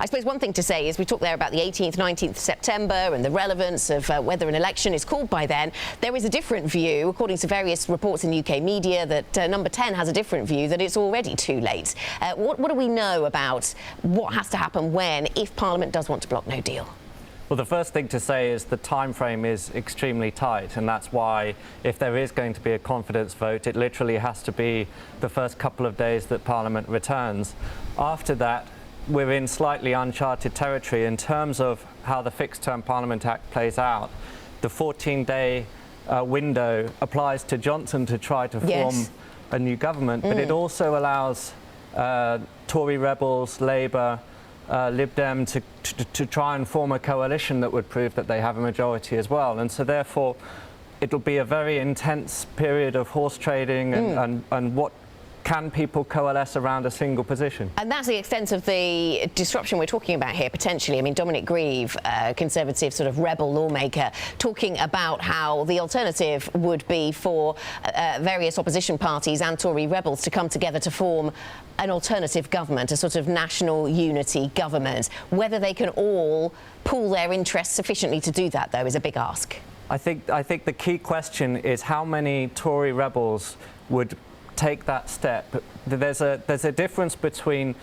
I suppose one thing to say is we talked there about the 18th, 19th September and the relevance of whether an election is called by then. There is a different view, according to various reports in UK media, that Number 10 has a different view, that it's already too late. What do we know about what has to happen when, if Parliament does want to block no deal? Well, the first thing to say is the time frame is extremely tight, and that's why if there is going to be a confidence vote, it literally has to be the first couple of days that Parliament returns. After that, we're in slightly uncharted territory in terms of how the Fixed Term Parliament Act plays out. The 14-day window applies to Johnson to try to form a new government, but it also allows Tory rebels, Labour, Lib Dem to try and form a coalition that would prove that they have a majority as well. And so therefore it'll be a very intense period of horse trading and what can people coalesce around a single position? And that's the extent of the disruption we're talking about here, potentially. I mean, Dominic Grieve, Conservative sort of rebel lawmaker, talking about how the alternative would be for various opposition parties and Tory rebels to come together to form an alternative government, a sort of national unity government. Whether they can all pool their interests sufficiently to do that, though, is a big ask. I think the key question is how many Tory rebels would take that step. There's a difference between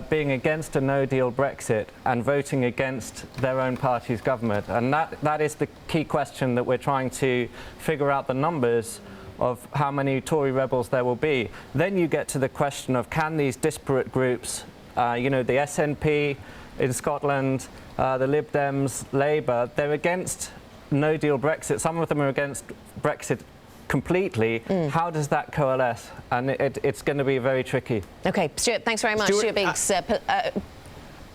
being against a no-deal Brexit and voting against their own party's government, and that is the key question that we're trying to figure out the numbers of how many Tory rebels there will be. Then you get to the question of can these disparate groups, you know, the SNP in Scotland, the Lib Dems, Labour, they're against no-deal Brexit. Some of them are against Brexit completely. How does that coalesce? And it's going to be very tricky. OK, Stuart, thanks very much. Stuart Biggs.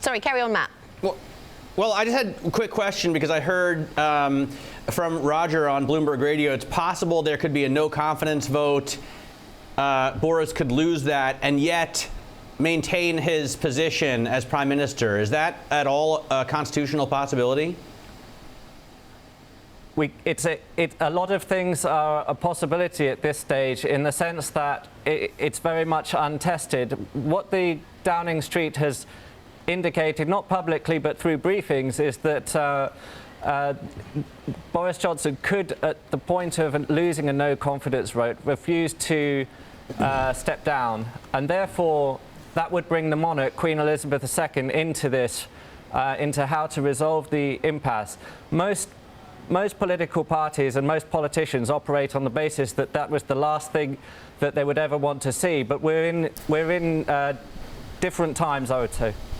Sorry, carry on, Matt. Well, I just had a quick question because I heard from Roger on Bloomberg Radio, it's possible there could be a no confidence vote. Boris could lose that and yet maintain his position as Prime Minister. Is that at all a constitutional possibility? A lot of things are a possibility at this stage in the sense that it's very much untested. What the Downing Street has indicated, not publicly but through briefings, is that Boris Johnson could, at the point of losing a no confidence vote, refuse to step down, and therefore that would bring the monarch, Queen Elizabeth II, into this, into how to resolve the impasse. Most political parties and most politicians operate on the basis that that was the last thing that they would ever want to see. But we're in different times, I would say.